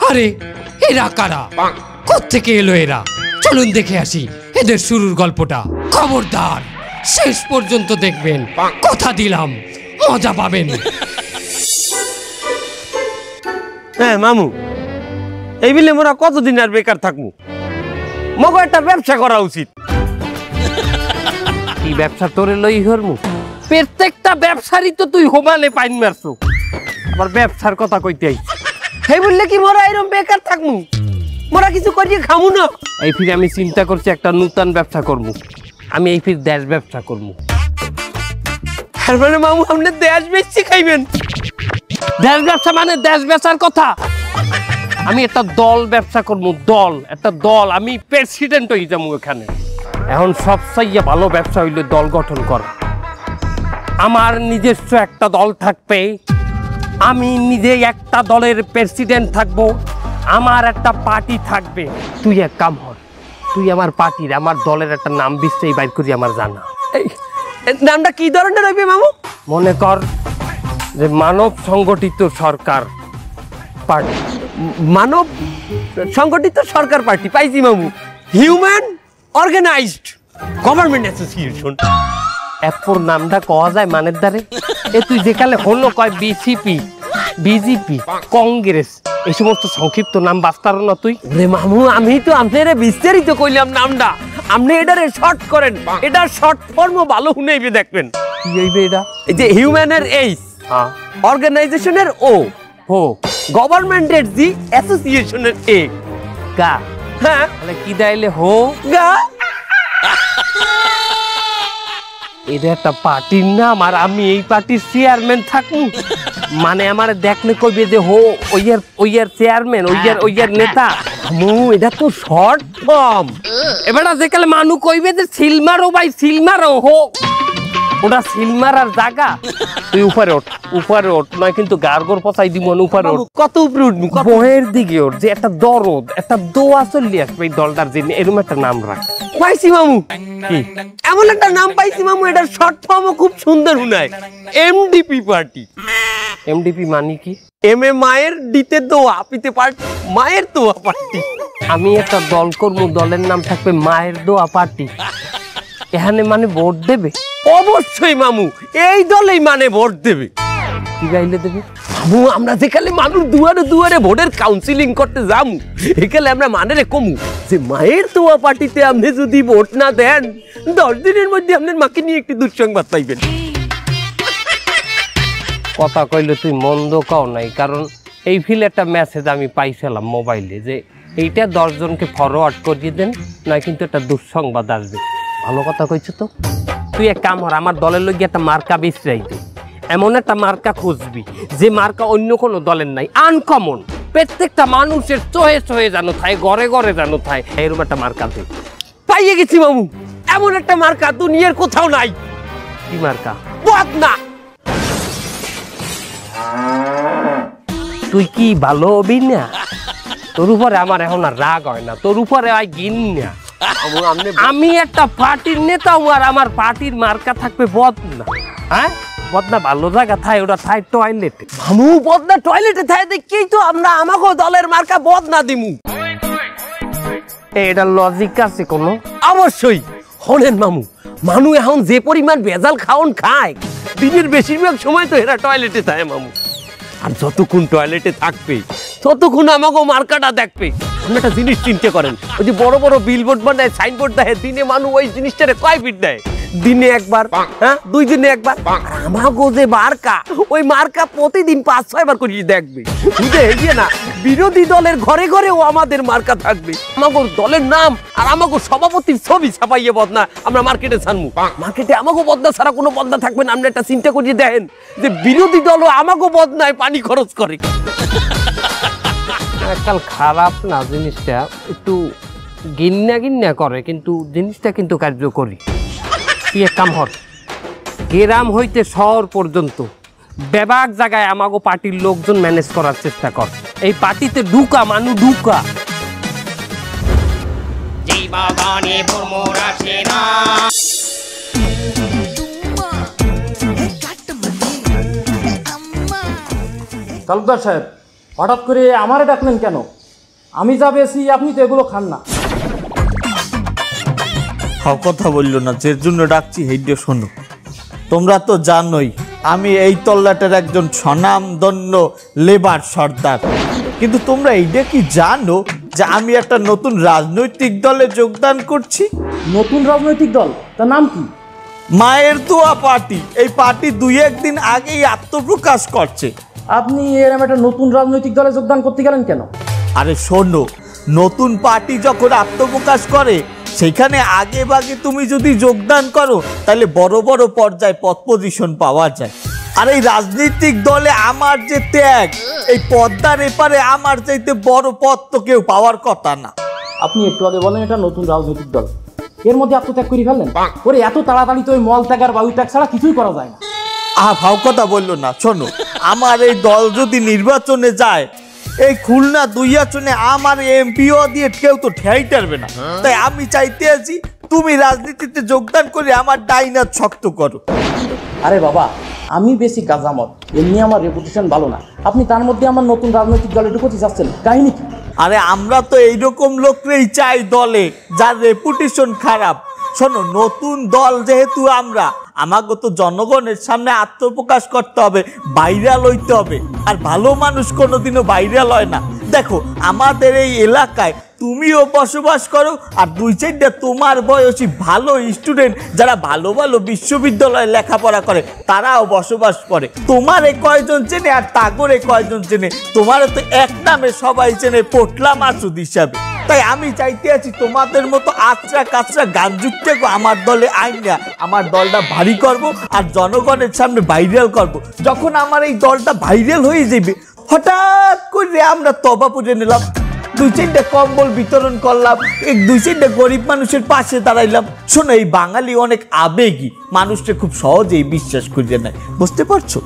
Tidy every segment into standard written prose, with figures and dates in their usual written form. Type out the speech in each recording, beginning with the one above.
আরে এরা কারা, কোত্থেকে এলো এরা? চলুন দেখে আসি এদের শুরুর গল্পটা। খবরদার শেষ পর্যন্ত দেখবেন, কথা দিলাম মজা পাবেন। হ্যাঁ মামু, এই বিলে মোরা কতদিন আর বেকার থাকবো? মগো একটা ব্যবসা করা উচিত। কি ব্যবসা তোরে লই হরমু? প্রত্যেকটা ব্যবসারই তো তুই হোমানে পাইন মারছো, আবার ব্যবসার কথা কইতে আইছ। সেই বললে কি মোরা এরকম বেকার থাকবো? মোরা কিছু করিয়ে খামু না। এই ফিরে আমি চিন্তা করছি একটা নতুন ব্যবসা করবো। আমি এই ফির দেশ ব্যবসা করবো। আর মানে মামু আপনি দেশ বেচছি খাইবেন? দেশ ব্যবসা মানে দেশ বেচার কথা। আমি একটা দল ব্যবসা করবো, দল, একটা দল। আমি প্রেসিডেন্ট হয়ে যাবো এখানে। এখন সবচেয়ে ভালো ব্যবসা হইলে দল গঠন করা। আমার নিজস্ব একটা দল থাকবে, আমি নিজে একটা দলের প্রেসিডেন্ট থাকবো, আমার একটা পার্টি থাকবে। তুই এক কাম কর, তুই আমার পার্টির, আমার দলের একটা নাম বিশ্বেই বাইর করি আমার জানা। নামটা কি ধরনের হইবে মামু? মনে কর যে মানব সংগঠিত সরকার পার্টি। মানব সংগঠিত সরকার পার্টি পাইছি মামু। Human organised government association. এরপর নামটা কওয়া যায় মানের দ্বারে? এ তুই যেখানে হলো কয় বিসিপি, বিজেপি, কংগ্রেস, এই সমস্ত সংক্ষিপ্ত নাম বাস্তার না তুই? রে মামু, আমি তো আপনারে বিস্তারিত কইলাম নামটা, আপনি এটারে শর্ট করেন। এটা শর্ট ফর্মও ভালো শুনেইবে দেখবেন। কি হইবে এটা? এই যে হিউম্যানের এইচ, অর্গানাইজেশনের ও, হো, গভর্নমেন্টের জি, অ্যাসোসিয়েশনের এ, গা। হ্যাঁ তাহলে কি দাইলে হো গা। এটা একটা পার্টির নাম, আর আমি এই পার্টির চেয়ারম্যান থাকবো। মানে আমার দেখলে কইবে যে হো ওইয়ার চেয়ারম্যান, ওইয়ার নেতা। এটা তো শর্ট ফর্ম। এবার যেকালে মানু কইবে যে সিলমারো ভাই, সিলমারো হো, ওটা সিলমারার জায়গা। তুই উপরে ওঠ, উপরে ওঠ, নয় কিন্তু গার্গর পচাই দিব। উপরে ওঠ। কত উপরে উঠবো? বহের দিকে ওঠ, যে একটা দরদ, একটা দোয়া চললি আসবে এই দলটার জন্য। এরকম একটা নাম রাখ। পাইছি মামু, কি এমন একটা নাম পাইছি মামু, এটার শর্ট ফর্মও খুব সুন্দর শুনায়। MDP party. এমডিপি মানে কি? এম এ মায়ের, ডিতে দোয়া, পিতে পার্টি, মায়ের দোয়া পার্টি। আমি একটা দল করবো, দলের নাম থাকবে মায়ের দোয়া পার্টি। এখানে মানে ভোট দেবে? অবশ্যই মামু, এই দলেই মানে ভোট দেবে। কি গাইলে দেবে? মামু, আমরা যেখানে মানুষ দুয়ারে দুয়ারে ভোটের কাউন্সিলিং করতে যামু, এখানে আমরা মানে কমু যে মায়ের দোয়া পার্টিতে আপনি যদি ভোট না দেন, 10 দিনের মধ্যে আপনার মাকে নিয়ে একটি দুঃসংবাদ পাইবেন। কথা কইলে তুই মন্দ কও নাই, কারণ এই ফিল একটা মেসেজ আমি পাইছিলাম মোবাইলে যে এইটা 10 জনকে ফরওয়ার্ড করিয়ে দেন, নয় কিন্তু একটা দুঃসংবাদ আসবে। ভালো কথা কইছ তো। তুই এক কাম কর, আমার দলের লোক একটা মার্কা বিছরাই দে। এমন একটা মার্কা খুঁজবি যে মার্কা অন্য কোনো দলের নাই, আনকমন, প্রত্যেকটা মানুষের চোহে চোহে জানো থায়, ঘরে ঘরে জানো থায়, এরকম একটা মার্কা দে। পাইয়ে গেছি মামু, এমন একটা মার্কা দুনিয়ার কোথাও নাই। কি মার্কা? বদনা। তুই কি ভালো হবি না? তোর উপরে আমার এখন আর রাগ হয় না, তোর উপরে হয় ঘিন না। আমি একটা পার্টির নেতা, আর আমার পার্টির মার্কা থাকবে বদনা। হ্যাঁ, বদনা ভালো জায়গা থাই, ওটা থাই টয়লেটে। মামু, বদনা টয়লেটে থাই দেখেই তো আমরা আমাকে দলের মার্কা বদনা দিমু। এটা লজিক আছে কোনো? অবশ্যই। হলেন মামু, মানুষ এখন যে পরিমাণ ভেজাল খাওন খায়, দিনের বেশিরভাগ সময় তো এরা টয়লেটে থাকে মামু। আর যতক্ষণ টয়লেটে থাকবে ততক্ষণ আমাকে মার্কাটা দেখবে। আপনি একটা জিনিস চিন্তা করেন, ওই যে বড় বড় বিলবোর্ড বানায়, সাইনবোর্ড দেয়, দিনে মানুষ ওই জিনিসটারে কয় ফিট দেয়? দিনে একবার, হ্যাঁ 2 দিনে একবার। আমাকে যে মার্কা, ওই মার্কা প্রতিদিন 5-6 বার করে দেখবে। বুঝে এগিয়ে না, বিরোধী দলের ঘরে ঘরেও আমাদের মার্কা থাকবে। আমাকে দলের নাম আর আমাকে সভাপতির ছবি ছাপাইয়ে বদনা আমরা মার্কেটে ছাড়মু। মার্কেটে আমাকে বদনা ছাড়া কোনো বদনা থাকবে না। আপনি একটা চিন্তা করিয়ে দেখেন যে বিরোধী দলও আমাকে বদনায় পানি খরচ করে। এককাল খারাপ না জিনিসটা, একটু গিন্না গিন্না করে, কিন্তু জিনিসটা কিন্তু কার্যকরী। কি এক কাম হর, গ্রাম হইতে শহর পর্যন্ত বেবাক জায়গায় আমাগো পার্টির লোকজন ম্যানেজ করার চেষ্টা কর। এই পার্টিতে ঢুকা মানু ঢুকা। তালুকদার সাহেব, হঠাৎ করে আমারে ডাকলেন কেন? আমি যা বেশি আপনি তো এগুলো খান না। কথা বললো না, যে জন্য ডাকছি হেইডে শোনো। তোমরা তো জানোই আমি এই তল্লাটের একজন স্বনামধন্য লেবার সর্দার, কিন্তু তোমরা এইটা কি জানো যে আমি একটা নতুন রাজনৈতিক দলে যোগদান করছি? নতুন রাজনৈতিক দল, তার নাম কি? মায়ের দোয়া পার্টি। এই পার্টি 2-1 দিন আগেই আত্মপ্রকাশ করছে। আপনি এরকম একটা নতুন রাজনৈতিক দলে যোগদান করতে গেলেন কেন? আরে শোনো, নতুন পার্টি যখন আত্মপ্রকাশ করে সেখানে আগে ভাগে তুমি যদি যোগদান করো তাহলে বড় বড় পর্যায়ে পদ পজিশন পাওয়া যায়। আর এই রাজনৈতিক দলে আমার যে ত্যাগ, এই পদ্মার এপারে আমার চাইতে বড় পদ তো কেউ পাওয়ার কথা না। আপনি একটু আগে বলেন এটা নতুন রাজনৈতিক দল, এর মধ্যে আত্মত্যাগ করে ফেললেন? ওরে এত তাড়াতাড়ি তো ওই মল ত্যাগ আর বায়ু ত্যাগ ছাড়া কিছুই করা যায় না। ভাও কথা বললো না। শোনো, আমার এই দল যদি নির্বাচনে যায়, এই খুলনা 2 আসনে আমার এমপিও দিয়ে কেউ তো ঠেয়াই টারবে না। তাই আমি চাইতে আছি তুমি রাজনীতিতে যোগদান করে আমার ডাইনাত শক্ত করো। আরে বাবা, আমি বেশি গাজামত, এমনি আমার রেপুটেশন ভালো না, আপনি তার মধ্যে আমার নতুন রাজনৈতিক দলে ঢুকতে চাচ্ছেন, কাহিনী কি? আরে আমরা তো এইরকম লোকরেই চাই দলে যার রেপুটেশন খারাপ। শোনো, নতুন দল যেহেতু আমরা, আমাকে তো জনগণের সামনে আত্মপ্রকাশ করতে হবে, ভাইরাল হইতে হবে। আর ভালো মানুষ কোনোদিনও ভাইরাল হয় না। দেখো, আমাদের এই এলাকায় তুমিও বসবাস করো, আর 2-4টা তোমার বয়সী ভালো স্টুডেন্ট যারা ভালো ভালো বিশ্ববিদ্যালয়ে লেখাপড়া করে তারাও বসবাস করে। তোমারে কয়জন চেনে আর তাগরে কয়জন চেনে? তোমারও তো এক নামে সবাই চেনে, পোটলা মাসুদ হিসাবে। তাই আমি চাইতে আছি তোমাদের মতো আচরা কাচরা গানযুক্ত আমার দলে আইন না, আমার দলটা ভারী করব আর জনগণের সামনে ভাইরাল করব। যখন আমার এই দলটা ভাইরাল হয়ে যাবে, হঠাৎ করে আমরা তবা পুজো নিলাম, 2-4টা কম্বল বিতরণ করলাম, 2-4টা গরিব মানুষের পাশে দাঁড়াইলাম। শোনো, এই বাঙালি অনেক আবেগী, মানুষকে খুব সহজেই বিশ্বাস করিয়ে নেয়, বুঝতে পারছো?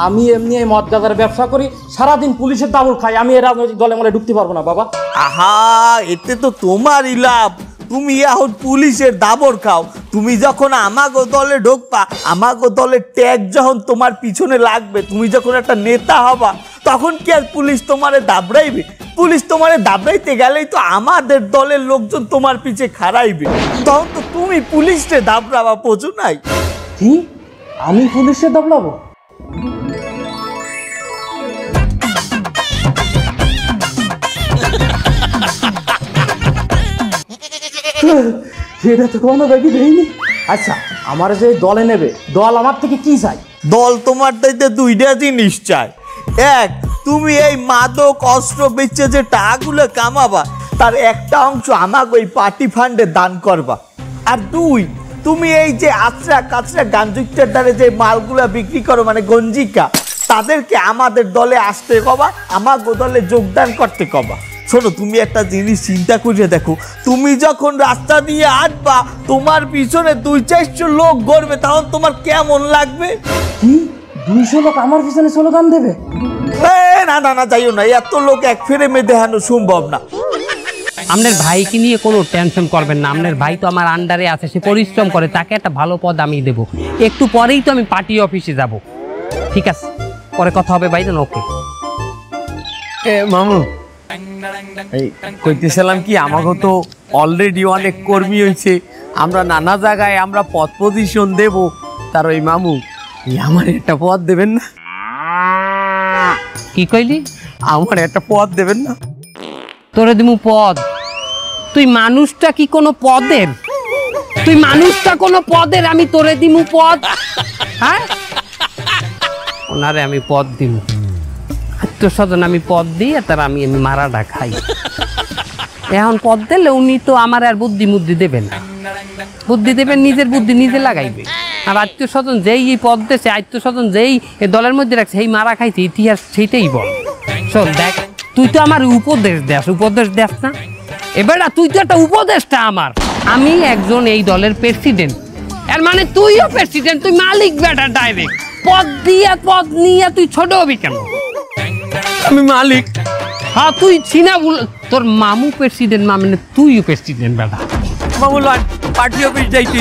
আমি এমনি এই মদ গাঁজার ব্যবসা করি, সারাদিন পুলিশের দাবল খাই, আমি এই রাজনৈতিক দলে মনে ঢুকতে পারবো না বাবা। আহা, এতে তো তোমারই লাভ। তুমি এখন পুলিশের দাবর খাও, তুমি যখন আমাগো দলে ঢুকবা, আমাগো দলের ট্যাগ যখন তোমার পিছনে লাগবে, তুমি যখন একটা নেতা হবা, তখন কি আর পুলিশ তোমারে দাবড়াইবে? পুলিশ তোমারে দাবড়াইতে গেলেই তো আমাদের দলের লোকজন তোমার পিছে খাড়াইবে, তখন তো তুমি পুলিশকে দাবড়াবা, বোঝো নাই? কি আমি পুলিশের দাবলাবো? এটা তো কোনো ব্যাগই দেয়নি। আচ্ছা, আমার যে দলে নেবে, দল আমার থেকে কি চাই? দল তোমার দাইতে 2টা জিনিস চাই। এক, তুমি এই মাদক অস্ত্র বেচে যে টাকাগুলো কামাবা তার একটা অংশ আমাকে ওই পার্টি ফান্ডে দান করবা। আর 2, তুমি এই যে আচরা কাচরা গাঞ্জুকটার দ্বারা যে মালগুলা বিক্রি করো, মানে গঞ্জিকা, তাদেরকে আমাদের দলে আসতে কবা, আমাকে দলে যোগদান করতে কবা। শোনো, তুমি একটা জিনিস চিন্তা করে দেখো, তুমি যখন রাস্তা দিয়ে হাঁটবা, তোমার পিছনে 2-400 লোক গড়বে, তখন তোমার কেমন লাগবে? কি 200 লোক আমার পিছনে স্লোগান দেবে? না না না, যাইও না, এত লোক এক ফ্রেমে দেখানো সম্ভব না। আপনার ভাইকে নিয়ে কোনো টেনশন করবেন না, আপনার ভাই তো আমার আন্ডারে আছে, সে পরিশ্রম করে, তাকে একটা ভালো পদ আমি দেবো। একটু পরেই তো আমি পার্টি অফিসে যাব। ঠিক আছে, পরে কথা হবে ভাই। ওকে মামু, এই কইতেছিলাম কি, আমাকে তো অলরেডি অনেক কর্মী হয়েছে, আমরা নানা জায়গায় আমরা পদ পজিশন দেব, তার ওই মামু আমার একটা পদ দেবেন না? কি কইলি? আমার একটা পদ দেবেন না? তোরে দিমু পদ? তুই মানুষটা কি কোনো পদের? তুই মানুষটা কোনো পদের? আমি তোরে দিমু পদ? হ্যাঁ, ওনারে আমি পদ দিমু, আত্মস্বজন আমি পদ দিই, আর তার আমি মারাটা খাই। এখন পদ দিলে উনি তো আমার আর বুদ্ধি মুদ্ধি দেবেন না, বুদ্ধি দেবেন নিজের বুদ্ধি নিজে লাগাইবে। আর আত্মস্বজন যেই এই পদ দেশে, আত্মস্বজন যেই এই দলের মধ্যে রাখছে, সেই মারা খাইছে, ইতিহাস সেইটাই বল। শোন দেখ, তুই তো আমার উপদেশ দেস না, এবার তুই তো একটা উপদেশটা আমার। আমি একজন এই দলের প্রেসিডেন্ট, এর মানে তুইও প্রেসিডেন্ট, তুই মালিক বেটা ডাইরেক্ট। পদ নিয়ে তুই ছোট হবি কেন? আমি মালিক। হ্যাঁ, তুই চিনা তোর মামু প্রেসিডেন্ট, মানে তুইও প্রেসিডেন্ট বেটা। মামু পার্টি অফিস যাইতে।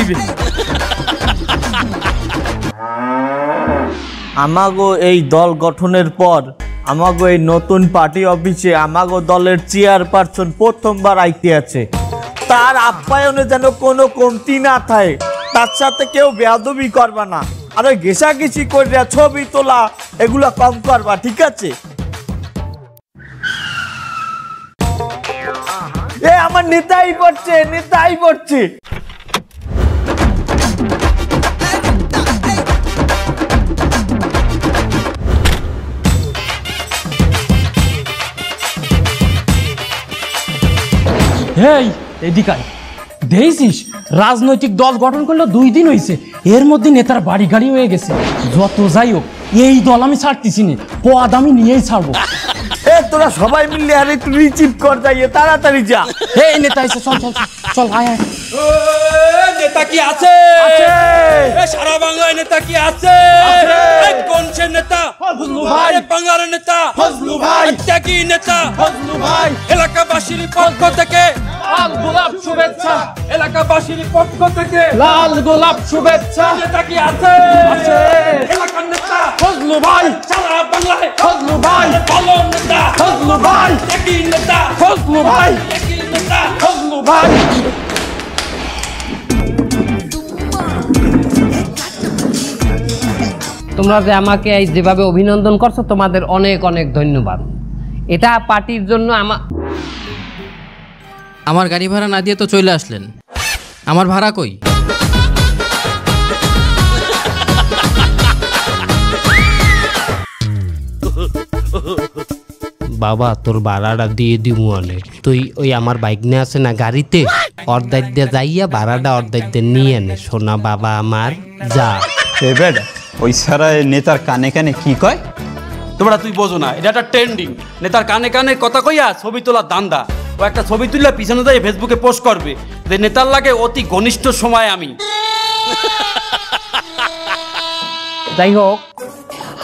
আমাগো এই দল গঠনের পর আমাগো এই নতুন পার্টি অফিসে আমাগো দলের চেয়ারপারসন প্রথমবার আইতে আছে। তার আপ্যায়নে যেন কোনো কমতি না থাকে, তার সাথে কেউ বেয়াদবি করবা না, আর ওই ঘেঁষাঘেঁষি করে ছবি তোলা এগুলো কম করবা, ঠিক আছে? এ আমার নেতাই পড়ছে, নেতাই পড়ছে। হেই এদিকে আয়। দেখছিস রাজনৈতিক দল গঠন করলো 2 দিন হয়েছে, এর মধ্যে নেতার বাড়ি গাড়ি হয়ে গেছে। যত যাই হোক এই দল আমি ছাড়তেছি না, পদ আমি নিয়েই ছাড়বো। এ তোরা সবাই মিলে আর একটু রিচিভ কর, যাইয়ে তাড়াতাড়ি যা। এই নেতা এসে চল চল চল আয় আয়। নেতা কি আছে? সারা বাংলায় নেতা কি আছে? কোন সে নেতা? ফজলু ভাই। বাংলার নেতা ফজলু ভাই। কি নেতা? ফজলু ভাই। এলাকাবাসীর পক্ষ থেকে লাল গোলাপ শুভেচ্ছা, এলাকাবাসীর পক্ষ থেকে লাল গোলাপ শুভেচ্ছা। নেতা কি আছে? আছে। এলাকার নেতা ফজলু ভাই। সারা বাংলায় ফজলু ভাই। ভালো নেতা ফজলু ভাই। কি নেতা? ফজলু ভাই। কি নেতা? ফজলু ভাই। তোমরা যে আমাকে এই যেভাবে অভিনন্দন করছো তোমাদের অনেক অনেক ধন্যবাদ। এটা পার্টির জন্য আমার গাড়ি ভাড়া না দিয়ে তো চলে আসলেন, আমার ভাড়া কই? বাবা তোর ভাড়াটা দিয়ে দিমু অনেক, তুই ওই আমার বাইক নিয়ে আছে না গাড়িতে, অর্ধেক দিয়ে যাইয়া ভাড়াটা অর্ধেক দিয়ে নিয়ে আনে সোনা বাবা আমার, যা। ওই সারা নেতার কানে কানে কি কয়? তোমরা তুই বোঝো না, এটা একটা ট্রেন্ডিং। নেতার কানে কানে কথা কইয়া ছবি তোলার দান্দা। ও একটা ছবি তুললে পিছনে যাই ফেসবুকে পোস্ট করবে যে নেতার লাগে অতি ঘনিষ্ঠ সময় আমি। যাই হোক,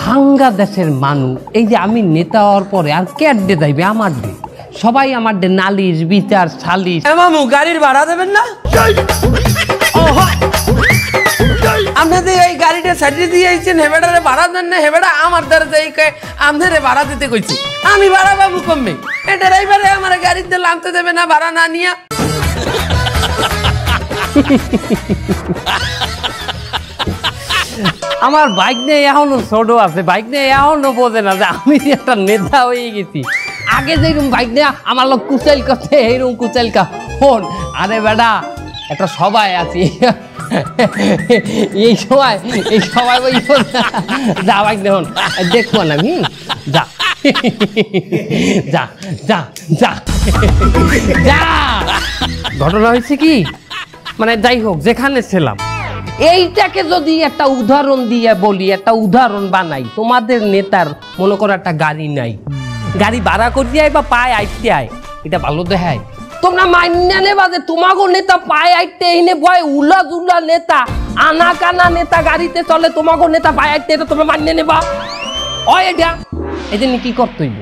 হাঙ্গা দেশের মানুষ এই যে আমি নেতা হওয়ার পরে আর কেট ডে যাইবে আমার ডে, সবাই আমার ডে নালিশ বিচার সালিশ। মামু গাড়ির ভাড়া দেবেন না? আপনাদের এই গাড়িটা সাইডে দিয়ে আইছেন, হেবেডারে ভাড়া দেন না? হেবেডা আমার দ্বারা যাই আপনারে ভাড়া দিতে কইছি, আমি ভাড়া পাবো কমবে? এই ড্রাইভারে আমার গাড়িতে নামতে দেবে না ভাড়া না নিয়া? আমার বাইক নিয়ে এখনো ছোট আছে, বাইক নিয়ে এখনো বোঝে না যে আমি একটা নেতা হয়ে গেছি। আগে যেরকম বাইক নিয়ে আমার লোক কুচাইল করতে এইরকম কুচাইল কা ফোন। আরে বেটা একটা সবাই আছি, এই সবাই ওই যা বাইক দেখুন দেখবো না আমি, যা যা যা যা যা। ঘটনা হয়েছে কি, মানে যাই হোক যেখানে ছিলাম, এইটাকে যদি একটা উদাহরণ দিয়ে বলি, একটা উদাহরণ বানাই, তোমাদের নেতার মনে করো একটা গাড়ি নাই, গাড়ি ভাড়া করতে আয় বা পায়ে আইতে আয়, এটা ভালো দেখায়? তোমরা মান্য নেবা যে তোমাগো নেতা পায়ে আইতে এনে ভয় উলা জুলা নেতা, আনা কানা নেতা গাড়িতে চলে, তোমাগো নেতা পায়ে আইতে, এটা তোমরা মান্য নেবা? এটা এজন্য কি করতে হইব?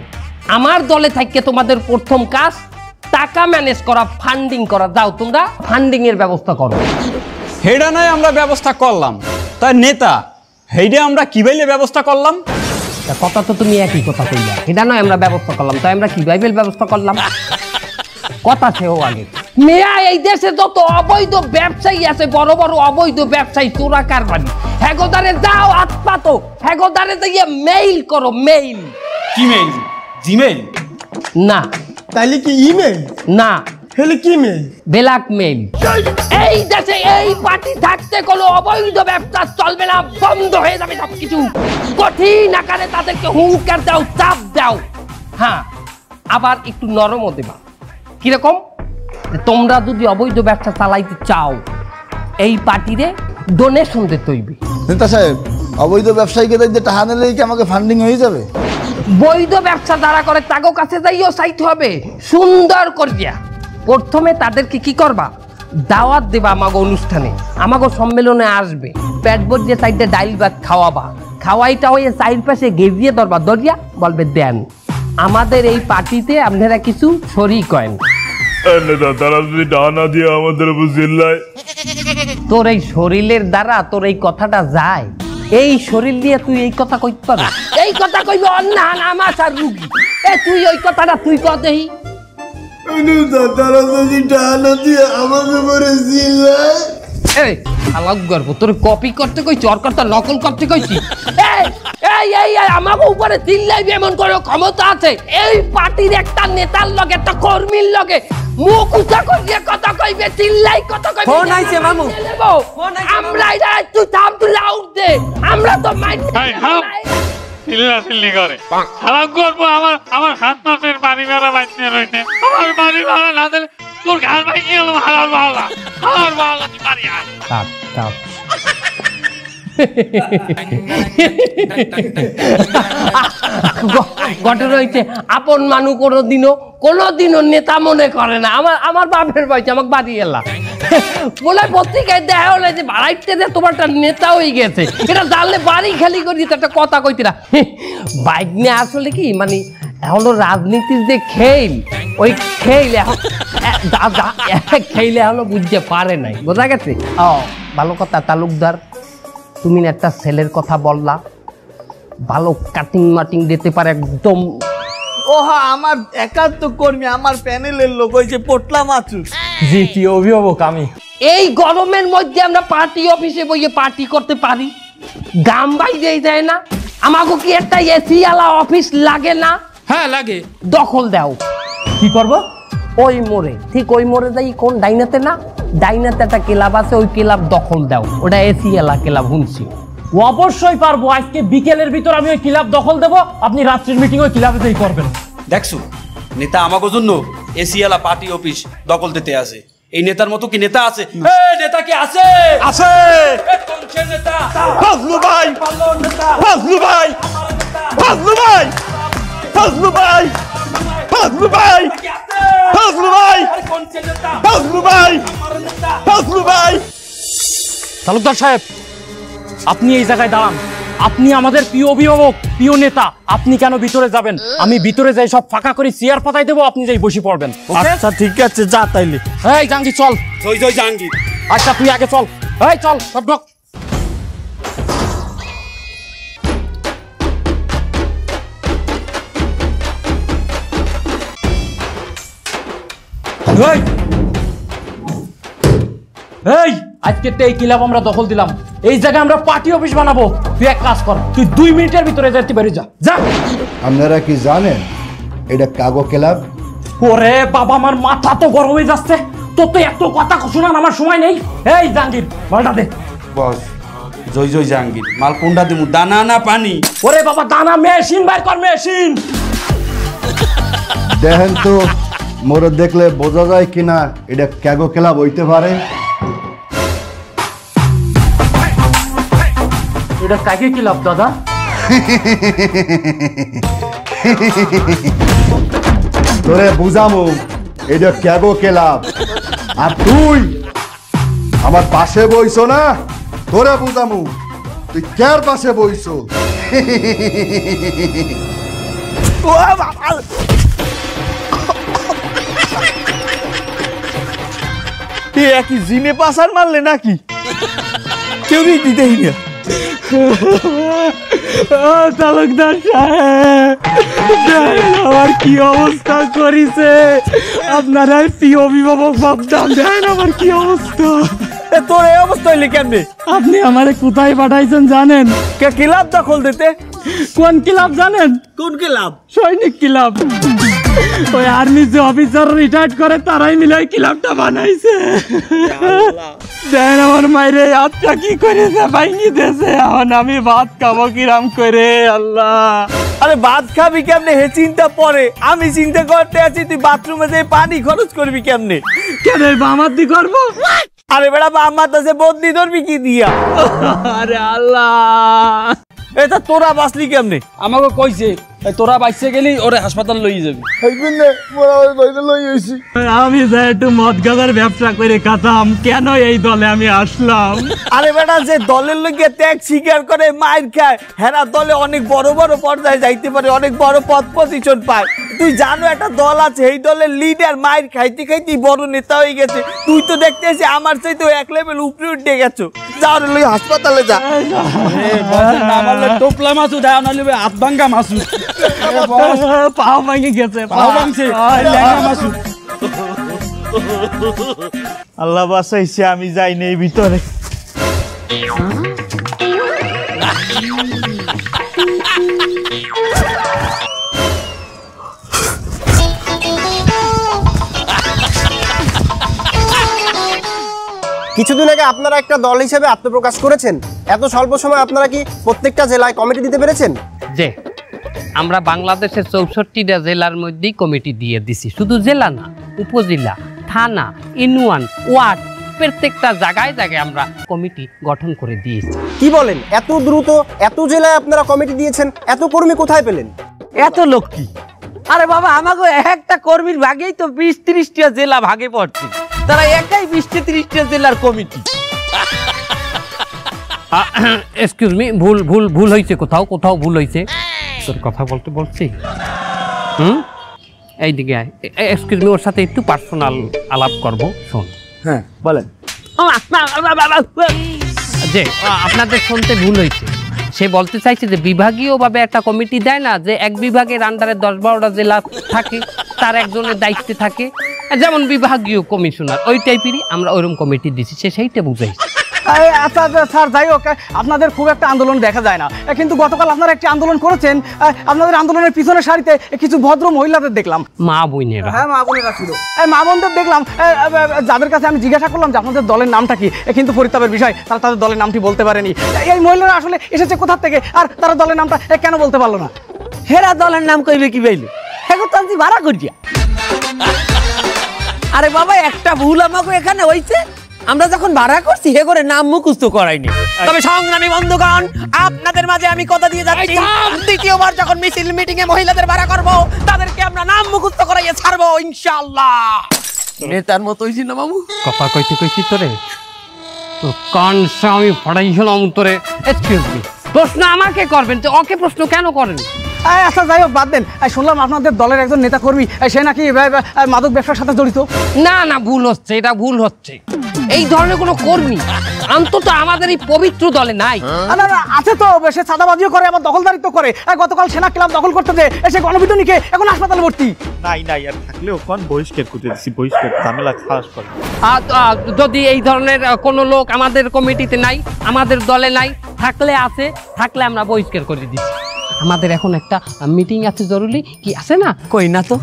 আমার দলে থাকতে তোমাদের প্রথম কাজ টাকা ম্যানেজ করা, ফান্ডিং করা। যাও তোমরা ফান্ডিং এর ব্যবস্থা করো। হেডা নয় আমরা ব্যবস্থা করলাম, তাই নেতা হেডে আমরা কিভাবে ব্যবস্থা করলাম? কথা তো তুমি একই কথা কইলা, এটা নয় আমরা ব্যবস্থা করলাম, তাই আমরা কিভাবে ব্যবস্থা করলাম? কথা সেও আগে মেয়া, এই দেশে যত অবৈধ ব্যবসায়ী আছে, বড় বড় অবৈধ ব্যবসায়ী, চোরা কারবারি, হেগোদারে যাও হাত পাতো, হেগোদারে দিয়ে মেইল করো। মেইল কি মেইল? জিমেইল না, তাইলে কি ইমেল? না, হেলে কি মেল? Black mail. এই দেশে এই পার্টি থাকতে কোনো অবৈধ ব্যবসা চলবে না, বন্ধ হয়ে যাবে সবকিছু। কঠিন আকারে তাদেরকে হুঙ্কার দাও, চাপ দাও। হ্যাঁ, আবার একটু নরমও দেবা। কিরকম? তোমরা যদি অবৈধ ব্যবসা চালাইতে চাও, এই পার্টিরে ডোনেশন দিতে হইবে। নেতা সাহেব, অবৈধ ব্যবসায়ীকে দেখতে টাকা নিলেই কি আমাকে ফান্ডিং হয়ে যাবে? বৈধ ব্যবসা যারা করে তাগো কাছে যাইও চাইতে হবে সুন্দর করিয়া। প্রথমে তাদেরকে কি করবা? দাওয়াত দেবা, আমাগো অনুষ্ঠানে, আমাগো সম্মেলনে আসবে, পেট ভরিয়ে চাইতে ডাইল ভাত খাওয়াবা, খাওয়াইটা হয়ে চাইর পাশে গেজিয়ে ধরবা, ধরিয়া বলবে দেন আমাদের এই পার্টিতে আপনারা কিছু শরীক করেন। তারা যদি ডানা দিয়ে আমাদের বুঝিল্লাই, তোর এই শরীরের দ্বারা তোর এই কথাটা যায়? এই শরীর দিয়ে তুই এই কথা কইতে পারো? এই এই কথা কইবে অন্না আমার আর রুগী এ তুই ওই কথাটা তুই কর দেই তারা যদি টানা দিয়ে আমাকে পরে জিল্লায় এই আলাগ গর্ব তোর কপি করতে কইছি ওর কথা নকল করতে কইছি এই এই এই আমাকে উপরে চিল্লাইবে এমন কোনো ক্ষমতা আছে এই পার্টির একটা নেতার লগে একটা কর্মীর লগে মুখ উঁচা করিয়ে কথা কইবে চিল্লাই কথা কইবে ফোন আইছে মামু আমরা এটা তুই থাম তুই আউট দে আমরা তো মাইন্ড চিল্লি করে খারাপ করবো আমার হাত মাসের বাড়ি ভাড়া বাঁচতে রয়েছে আমার বাড়ি ভাড়া না দিলে তোর ঘাট ভাই কি হলো হারার ভাড়া তুই বাড়ি আয় ঘটনা হইছে আপন মানুষ কোনোদিনও নেতা মনে করে না আমার বাপের বয়সে আমাকে বাড়ি এলা বলে পত্রিকায় দেখা হলে যে বাড়াইতে যে তোমার একটা নেতা হয়ে গেছে এটা জানলে বাড়ি খালি করি একটা কথা কইতে না বাইক নিয়ে আসলে কি মানে এখনো রাজনীতির যে খেল ওই খেল এখন খেলে এখনো বুঝতে পারে নাই বোঝা গেছে ও ভালো কথা তালুকদার তুমি একটা ছেলের কথা বললা ভালো কাটিং মাটিং দিতে পারে একদম ওহা আমার একান্ত কর্মী আমার প্যানেলের লোক ওই যে পোটলা মাছুস জি কি অভিভাবক আমি এই গরমের মধ্যে আমরা পার্টি অফিসে বইয়ে পার্টি করতে পারি গাম বাইরে যায় না আমাকে কি একটা এসি আলা অফিস লাগে না হ্যাঁ লাগে দখল দাও কি করব ওই মোড়ে ঠিক ওই মোড়ে যাই কোন ডাইনাতে না ডাইনাতে একটা ক্লাব আছে ওই ক্লাব দখল দাও ওটা এসি এলা ক্লাব শুনছি অবশ্যই পারবো আজকে বিকেলের ভিতর আমি ওই ক্লাব দখল দেব আপনি রাত্রির মিটিং ওই ক্লাবেতেই করবেন দেখছো নেতা আমাকে জন্য এসিয়ালা পার্টি অফিস দখল দিতে আছে এই নেতার মতো কি নেতা আছে এই নেতা কি আছে আছে কোন সে নেতা ফজলু ভাই ভালো নেতা ফজলু ভাই ফজলু ভাই ফজলু ভাই ফজলু ভাই কি আছে ফজলু ভাই কোন সে নেতা ফজলু ভাই আমার নেতা ফজলু ভাই তালুকদার সাহেব আপনি এই জায়গায় দাঁড়ান আপনি আমাদের প্রিয় অভিভাবক প্রিয় নেতা আপনি কেন ভিতরে যাবেন আমি ভিতরে যাই সব ফাঁকা করে চেয়ার পাতাই দেবো আপনি যাই বসে পড়বেন আচ্ছা ঠিক আছে যা তাইলে এই জাঙ্গি চল জয় জয় জাহাঙ্গীর আচ্ছা তুই আগে চল এই চল সব ঢোক এই আজকে এই ক্লাব আমরা দখল দিলাম এই জায়গায় আমরা পার্টি অফিস বানাবো তুই এক কাজ কর তুই 2 মিনিটের ভিতরে যেতে পারি যা যা আপনারা কি জানেন এটা কাগো ক্লাব? ওরে বাবা আমার মাথা তো গরম হয়ে যাচ্ছে তোর তো এত কথা শোনার আমার সময় নেই এই জাহাঙ্গীর মালটা দে বস জয় জয় জাহাঙ্গীর মাল কোনটা দিমু দানা না পানি ওরে বাবা দানা মেশিন বাইর কর মেশিন দেখেন তো মোর দেখলে বোঝা যায় কিনা এটা কাগো ক্লাব হইতে পারে। এটা কাকে ক্লাব দাদা তোরে বুঝামু এটা কাগো ক্লাব আর তুই আমার পাশে বইছো না তোরে বুঝামু তুই কার পাশে বইছো। ও বাবা তুই একই জিনে পাসার মারলে নাকি কেউই দিতেই না তালুকদার সাহেব আমার কি অবস্থা করিছে আপনারা প্রিয় অভিভাবক ভাবতাম দেন আমার কি অবস্থা তোর এই অবস্থা হইলে কেমনে আপনি আমারে কোথায় পাঠাইছেন জানেন কে ক্লাব দখল দিতে কোন ক্লাব জানেন কোন ক্লাব সৈনিক ক্লাব ওই আর্মি যে অফিসার রিটায়ার্ড করে তারাই মিলে ওই ক্লাবটা বানাইছে দেন আমার মাইরে আত্মা কি করেছে ভাঙি দিয়েছে এখন আমি ভাত খাবো কিরাম করে আল্লাহ আরে ভাত খাবি কেমনে হে চিন্তা পরে আমি চিন্তা করতে আছি তুই বাথরুমে যে পানি খরচ করবি কেমনে কেন বামাতি করবো আরে বেড়া আমার কাছে বদলি ধরবি কি দিয়া আরে আল্লাহ এটা তোরা বাঁচলি কেমনে আমাকে কইছে তোরা বাইসে গেলি ওরে হাসপাতাল লই যাবি আমি যাই একটু মদ গাজার ব্যবসা করে খাতাম কেন এই দলে আমি আসলাম আরে বেটা যে দলের লোকে ত্যাগ স্বীকার করে মাইর খায় হেরা দলে অনেক বড় বড় পর্যায়ে যাইতে পারে অনেক বড় পদ পজিশন পায় তুই জানো একটা দল আছে, এই দলের লিডার মাইর খাইতে খাইতে বড় নেতা হয়ে গেছে। তুই তো দেখতে আসি আমার চাইতে এক লেভেল উপরে উঠে গেছো। যাও রে লই হাসপাতালে যা। না বললে টোপলা মাছু দেয় না লিবে হাত ভাঙ্গা মাছু পাও ভাঙে গেছে, পাও ভাঙছে ল্যাংড়া মাছু। আল্লাহ বাঁচাইছে, আমি যাই নেই ভিতরে। কিছুদিন আগে আপনারা একটা দল হিসেবে আত্মপ্রকাশ করেছেন, এত স্বল্প সময় আপনারা কি প্রত্যেকটা জেলায় কমিটি দিতে পেরেছেন? যে আমরা বাংলাদেশের 64টা জেলার মধ্যেই কমিটি দিয়ে দিছি। শুধু জেলা না, উপজেলা, থানা, ইউনিয়ন, ওয়ার্ড, প্রত্যেকটা জায়গায় জায়গায় আমরা কমিটি গঠন করে দিয়েছি। কি বলেন, এত দ্রুত এত জেলায় আপনারা কমিটি দিয়েছেন? এত কর্মী কোথায় পেলেন? এত লোক কি? আরে বাবা, আমাকে একটা কর্মীর ভাগেই তো 20-30টা জেলা ভাগে পড়ছে। তারা একাই 20-30টা জেলার কমিটি। এক্সকিউজ মি, ভুল হয়েছে, কোথাও ভুল হয়েছে। তোর কথা বলতে বলছি। এইদিকে এক্সকিউজ মি, ওর সাথে একটু পার্সোনাল আলাপ করবো, শোন। হ্যাঁ বলেন। যে আপনাদের শুনতে ভুল হয়েছে, সে বলতে চাইছে যে বিভাগীয়ভাবে একটা কমিটি দেয় না, যে এক বিভাগের আন্ডারে 10-12টা জেলা থাকে, তার একজনের দায়িত্বে থাকে, যেমন বিভাগীয় কমিশনার, ওই টাইপেরই আমরা ওইরকম কমিটি দিচ্ছি। সে সেইটা বুঝাইছে। আচ্ছা স্যার, যাই হোক, আপনাদের খুব একটা আন্দোলন দেখা যায় না, কিন্তু গতকাল আপনারা একটি আন্দোলন করেছেন। আপনাদের আন্দোলনের পিছনের সারিতে কিছু ভদ্র মহিলাদের দেখলাম। মা বোনেরা? হ্যাঁ, মা বোনেরা ছিল। মা বোনদের দেখলাম, যাদের কাছে আমি জিজ্ঞাসা করলাম যে আপনাদের দলের নামটা কি, কিন্তু পরিতাপের বিষয় তারা তাদের দলের নামটি বলতে পারেনি। এই মহিলারা আসলে এসেছে কোথা থেকে, আর তারা দলের নামটা কেন বলতে পারলো না? হেরা দলের নাম কইবে কি বাইলে? এখন তো আমি ভাড়া করিয়া। আরে বাবা, একটা ভুল আমাকে এখানে হইছে। আমরা যখন ভাড়া করছি হে করে নাম মুখস্থ করাইনি। তবে সংগ্রামী বন্ধুগণ, আপনাদের মাঝে আমি কথা দিয়ে যাচ্ছি, দ্বিতীয়বার যখন মিছিল মিটিং এ মহিলাদের ভাড়া করব, তাদেরকে আমরা নাম মুখস্থ করাইয়ে ছাড়বো ইনশাআল্লাহ। নেতার মতো হইছি না মামু? কথা কইছি তোরে, তো কানসা আমি ফাড়াইছিলাম তোরে। এক্সকিউজ মি, প্রশ্ন আমাকে করবেন, তো ওকে প্রশ্ন কেন করেন? আচ্ছা যাই হোক, বাদ দেন। শুনলাম আপনাদের দলের একজন নেতা কর্মী, সে নাকি মাদক ব্যবসার সাথে জড়িত। না, ভুল হচ্ছে, এটা ভুল হচ্ছে। এই ধরনের কোনো কর্মী অন্তত আমাদের এই পবিত্র দলে নাই। না, আছে তো, সে চাঁদাবাজিও করে, আবার দখলদারিত্ব করে। গতকাল সেনা ক্লাব দখল করতে যে এসে গণপিটুনিকে এখন হাসপাতালে ভর্তি। নাই আর থাকলেও কোন বহিষ্কার করতে দিছি, বহিষ্কার ঝামেলা খালাস করে। যদি এই ধরনের কোনো লোক আমাদের কমিটিতে নাই, আমাদের দলে নাই, থাকলে আমরা বহিষ্কার করে দিচ্ছি। আমাদের এখন একটা মিটিং আছে জরুরি, কি আছে না? কই না তো।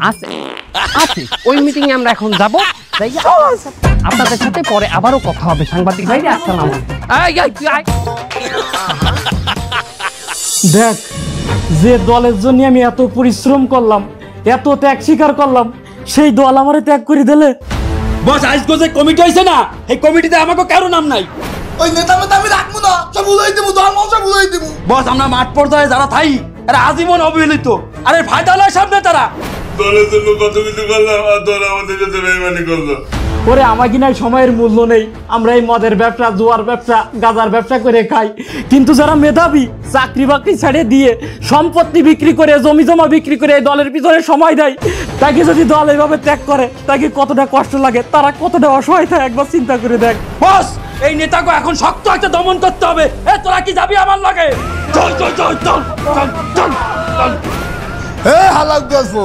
আছে, ওই মিটিং এ আমরা এখন যাব। আপনাদের সাথে পরে আবারও কথা হবে। সাংবাদিক ভাইরা, আসসালামু আলাইকুম। দেখ, যে দলের জন্য আমি এত পরিশ্রম করলাম, এত ত্যাগ স্বীকার করলাম, সেই দল আমারে ত্যাগ করে দিলে। বস, আজকে যে কমিটি হয়েছে না, এই কমিটিতে আমাকে কারো নাম নাই। ওই নেতা আমি রাখবো না, সব বুঝাই দেবো, দল সব বুঝাই দেবো। বস, আমরা মাঠ পর্যায়ে যারা থাই, এরা আজীবন অবহেলিত। আরে ফায়দালার সামনে তারা দলের জন্য কত কিছু করলাম, আর দল আমাদের সাথে বেইমানি করলো। ওরে আমার কিনাই সময়ের মূল্য নেই। আমরা এই মদের ব্যবসা, জুয়ার ব্যবসা, গাঁজার ব্যবসা করে খাই, কিন্তু যারা মেধাবী, চাকরি বাকরি ছেড়ে দিয়ে সম্পত্তি বিক্রি করে, জমি জমা বিক্রি করে এই দলের পিছনে সময় দেয়, তাকে যদি দল এইভাবে ত্যাগ করে, তাকে কতটা কষ্ট লাগে, তারা কতটা অসহায় থাকে, একবার চিন্তা করে দেখ। বস, এই নেতাকে এখন শক্ত একটা দমন করতে হবে। তোরা কি যাবি আমার লগে? চল। হালাক গল্প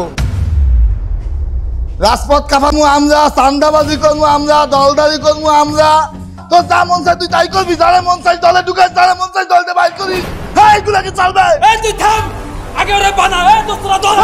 রাজপথ কাঁপামু আমরা, চান্দাবাজি করবো আমরা, দলদারি করবো আমরা। তো যা মন চাই তুই তাই করবি, যারা মন চাই দলে ঢুকাই, যারা মন চাই দলতে বাইর করি। হ্যাঁ, এগুলাকে চালবে। তুই থাম, আগে ওরা বানা। দোস্তরা দল